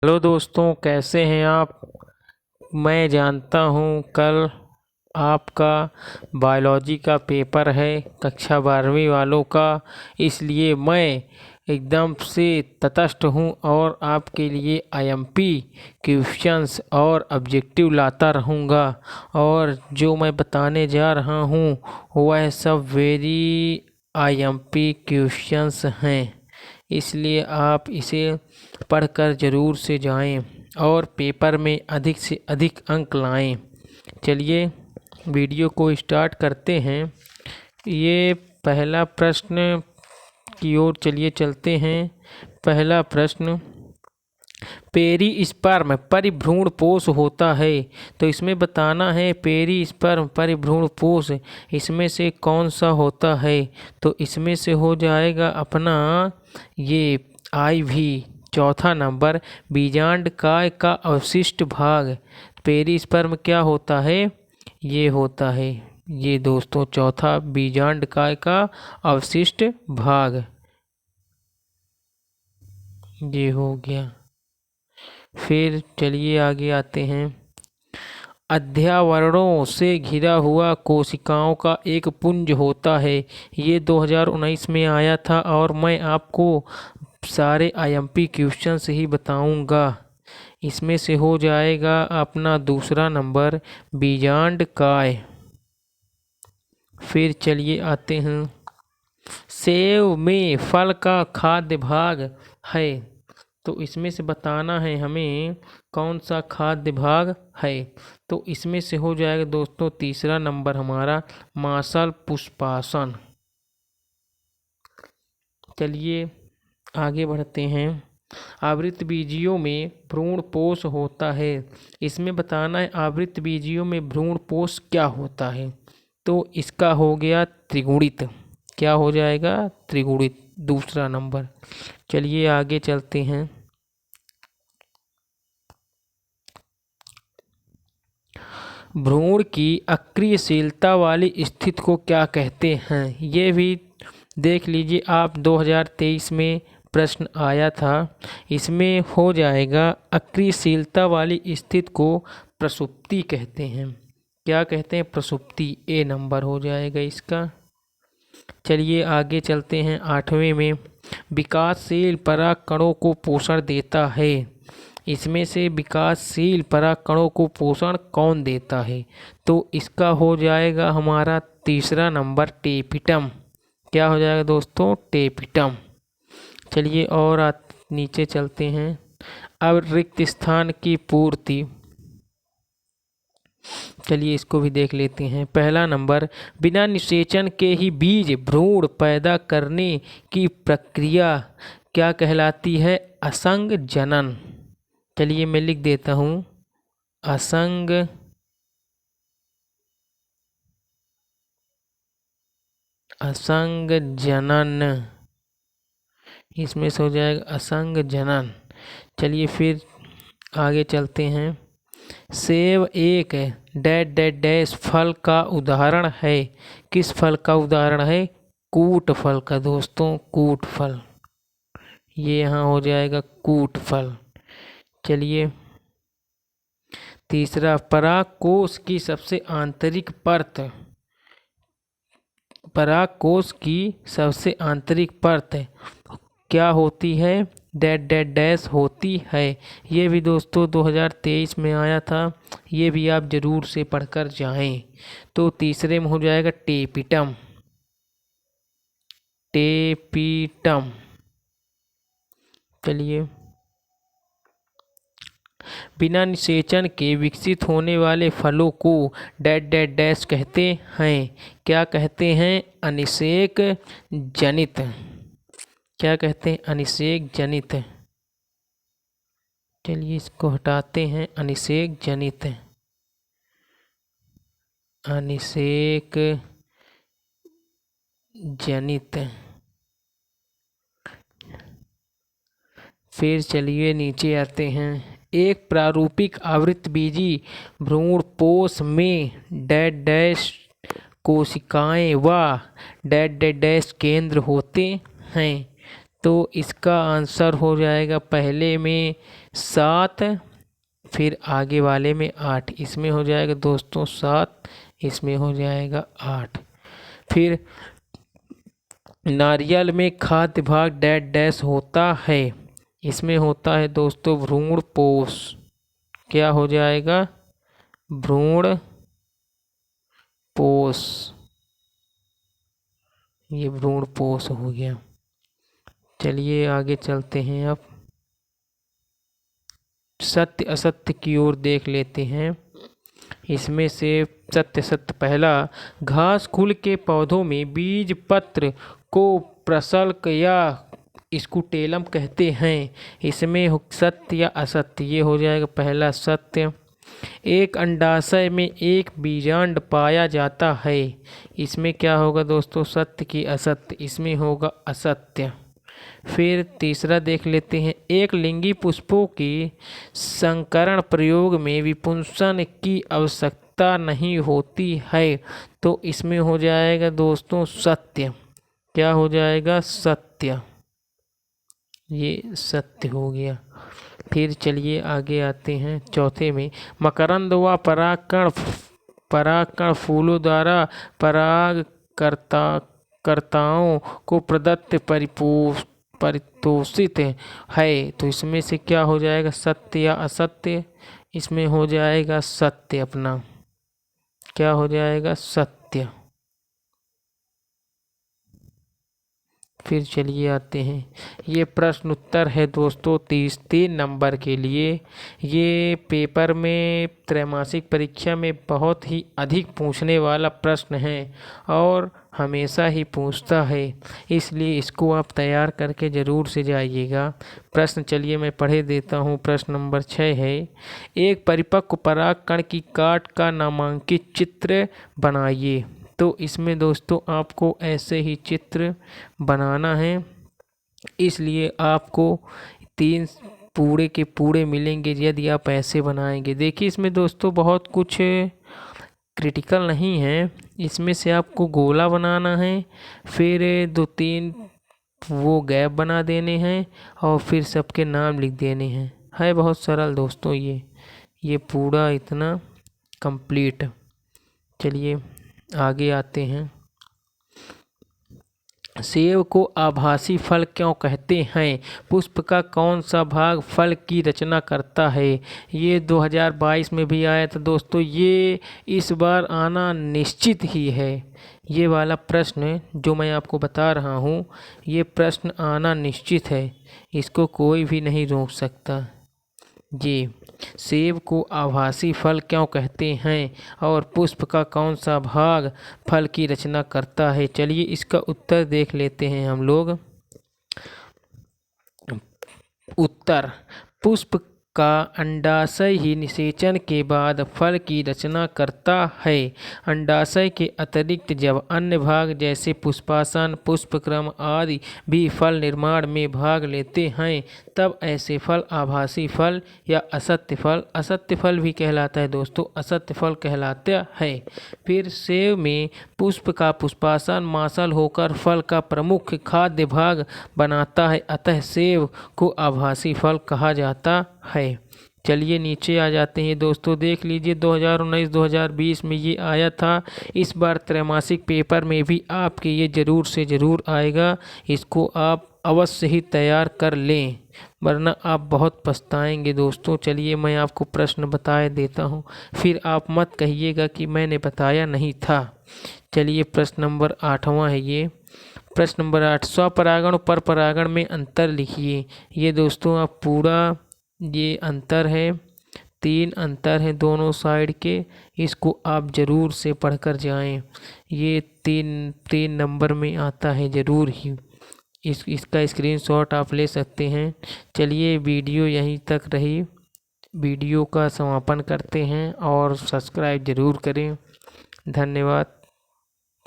Hello दोस्तों, कैसे हैं आप। मैं जानता हूँ कल आपका बायोलॉजी का पेपर है, कक्षा 12वीं वालों का। इसलिए मैं एकदम से तटस्थ हूँ और आपके लिए आईएमपी क्वेश्चंस और ऑब्जेक्टिव लाता रहूँगा। और जो मैं बताने जा रहा हूँ वह सब वेरी आईएमपी क्वेश्चंस हैं। इसलिए आप इसे पढ़कर ज़रूर से जाएं और पेपर में अधिक से अधिक अंक लाएं। चलिए वीडियो को स्टार्ट करते हैं। ये पहला प्रश्न की ओर चलिए चलते हैं। पहला प्रश्न, पेरिस्पर्म परिभ्रूण पोष होता है। तो इसमें बताना है पेरिस्पर्म परिभ्रूण पोष इसमें से कौन सा होता है। तो इसमें से हो जाएगा अपना ये IV। चौथा नंबर, बीजांडकाय का अवशिष्ट भाग। पेरिस्पर्म क्या होता है, ये होता है ये दोस्तों चौथा, बीजांडकाय का अवशिष्ट भाग। ये हो गया। फिर चलिए आगे आते हैं। अध्यावरणों से घिरा हुआ कोशिकाओं का एक पुंज होता है। ये 2019 में आया था और मैं आपको सारे आईएमपी क्वेश्चंस ही बताऊंगा। इसमें से हो जाएगा अपना दूसरा नंबर, बीजांडकाय। फिर चलिए आते हैं, सेव में फल का खाद्य भाग है। तो इसमें से बताना है हमें कौन सा खाद्य भाग है। तो इसमें से हो जाएगा दोस्तों तीसरा नंबर हमारा, मांसल पुष्पासन। चलिए आगे बढ़ते हैं। आवृतबीजियों में भ्रूणपोष होता है। इसमें बताना है आवृतबीजियों में भ्रूणपोष क्या होता है। तो इसका हो गया त्रिगुणित। क्या हो जाएगा, त्रिगुणित, दूसरा नंबर। चलिए आगे चलते हैं। भ्रूण की अक्रियशीलता वाली स्थिति को क्या कहते हैं, ये भी देख लीजिए आप। 2023 में प्रश्न आया था। इसमें हो जाएगा अक्रियशीलता वाली स्थिति को प्रसुप्ति कहते हैं। क्या कहते हैं, प्रसुप्ति। ए नंबर हो जाएगा इसका। चलिए आगे चलते हैं। 8वें में, विकासशील पराग कणों को पोषण देता है। इसमें से विकासशील पराग कणों को पोषण कौन देता है। तो इसका हो जाएगा हमारा तीसरा नंबर, टेपिटम। क्या हो जाएगा दोस्तों, टेपिटम। चलिए और नीचे चलते हैं। अब रिक्त स्थान की पूर्ति, चलिए इसको भी देख लेते हैं। पहला नंबर, बिना निषेचन के ही बीज भ्रूण पैदा करने की प्रक्रिया क्या कहलाती है, असंग जनन। चलिए मैं लिख देता हूँ, असंग जनन। इसमें से हो जाएगा असंग जनन। चलिए फिर आगे चलते हैं। सेब एक डैड डैड डैश फल का उदाहरण है। किस फल का उदाहरण है, कूट फल का दोस्तों, कूट फल। ये यहाँ हो जाएगा कूट फल। चलिए तीसरा, परागकोश की सबसे आंतरिक परत। परागकोश की सबसे आंतरिक परत क्या होती है, डैड डैड डैश होती है। ये भी दोस्तों 2023 में आया था। ये भी आप जरूर से पढ़कर जाएं। तो तीसरे में हो जाएगा टेपिटम। टेपिटम। चलिए, बिना निषेचन के विकसित होने वाले फलों को डैड डैड डैश कहते हैं। क्या कहते हैं, अनिषेक जनित। क्या कहते हैं, अनिषेक जनित। चलिए इसको हटाते हैं, अनिषेक जनित। अनिषेक जनित। फिर चलिए नीचे आते हैं। एक प्रारूपिक आवृतबीजी भ्रूणपोष में डैड डैश कोशिकाएं व डैड डैड डैश केंद्र होते हैं। तो इसका आंसर हो जाएगा पहले में 7, फिर आगे वाले में 8, इसमें हो जाएगा दोस्तों 7, इसमें हो जाएगा 8। फिर नारियल में खाद्य भाग डैश डैश होता है, इसमें होता है दोस्तों भ्रूण पोष। क्या हो जाएगा? भ्रूण पोष, ये भ्रूण पोष हो गया। चलिए आगे चलते हैं, अब सत्य असत्य की ओर देख लेते हैं। इसमें से सत्य सत्य पहला, घास कुल के पौधों में बीज पत्र को प्रशल्क या स्कुटेलम कहते हैं, इसमें सत्य या असत्य? ये हो जाएगा पहला सत्य। एक अंडाशय में एक बीजांड पाया जाता है, इसमें क्या होगा दोस्तों? सत्य की असत्य? इसमें होगा असत्य। फिर तीसरा देख लेते हैं, एक लिंगी पुष्पों की संकरण प्रयोग में विपुंसन की आवश्यकता नहीं होती है, तो इसमें हो जाएगा दोस्तों सत्य। क्या हो जाएगा? सत्य। ये सत्य हो गया। फिर चलिए आगे आते हैं चौथे में, मकरंद व परागकण फूलों द्वारा परागकर्ताओं को प्रदत्त परितोषित है, तो इसमें से क्या हो जाएगा? सत्य या असत्य? इसमें हो जाएगा सत्य अपना। क्या हो जाएगा? सत्य। फिर चलिए आते हैं, ये प्रश्न उत्तर है दोस्तों 3 नंबर के लिए। ये पेपर में त्रैमासिक परीक्षा में बहुत ही अधिक पूछने वाला प्रश्न है और हमेशा ही पूछता है, इसलिए इसको आप तैयार करके ज़रूर से जाइएगा। प्रश्न चलिए मैं पढ़े देता हूँ। प्रश्न नंबर 6 है, एक परिपक्व परागकण की काट का नामांकित चित्र बनाइए। तो इसमें दोस्तों आपको ऐसे ही चित्र बनाना है, इसलिए आपको 3 पूरे के पूरे मिलेंगे यदि आप ऐसे बनाएंगे। देखिए इसमें दोस्तों बहुत कुछ क्रिटिकल नहीं है, इसमें से आपको गोला बनाना है, फिर 2-3 वो गैप बना देने हैं और फिर सबके नाम लिख देने हैं। है बहुत सरल दोस्तों ये पूरा इतना कंप्लीट। चलिए आगे आते हैं, सेब को आभासी फल क्यों कहते हैं? पुष्प का कौन सा भाग फल की रचना करता है? ये 2022 में भी आया था दोस्तों, ये इस बार आना निश्चित ही है। ये वाला प्रश्न जो मैं आपको बता रहा हूँ, ये प्रश्न आना निश्चित है, इसको कोई भी नहीं रोक सकता। जी, सेब को आभासी फल क्यों कहते हैं और पुष्प का कौन सा भाग फल की रचना करता है? चलिए इसका उत्तर देख लेते हैं हम लोग। उत्तर, पुष्प का अंडाशय ही निषेचन के बाद फल की रचना करता है। अंडाशय के अतिरिक्त जब अन्य भाग जैसे पुष्पासन, पुष्पक्रम आदि भी फल निर्माण में भाग लेते हैं, तब ऐसे फल आभासी फल या असत्य फल भी कहलाता है दोस्तों, असत्य फल कहलाता है। फिर सेब में पुष्प का पुष्पासन मासल होकर फल का प्रमुख खाद्य भाग बनाता है, अतः सेब को आभासी फल कहा जाता है। चलिए नीचे आ जाते हैं दोस्तों, देख लीजिए 2019-2020 में ये आया था, इस बार त्रैमासिक पेपर में भी आपके ये ज़रूर से ज़रूर आएगा, इसको आप अवश्य ही तैयार कर लें वरना आप बहुत पछताएंगे दोस्तों। चलिए मैं आपको प्रश्न बता देता हूँ, फिर आप मत कहिएगा कि मैंने बताया नहीं था। चलिए प्रश्न नंबर 8वां है ये। प्रश्न नंबर 8, स्वपरागण पर परागण में अंतर लिखिए। ये दोस्तों आप पूरा ये अंतर है, 3 अंतर है दोनों साइड के, इसको आप ज़रूर से पढ़कर जाएं। ये 3 नंबर में आता है ज़रूर ही, इसका स्क्रीनशॉट आप ले सकते हैं। चलिए वीडियो यहीं तक रही, वीडियो का समापन करते हैं और सब्सक्राइब ज़रूर करें। धन्यवाद।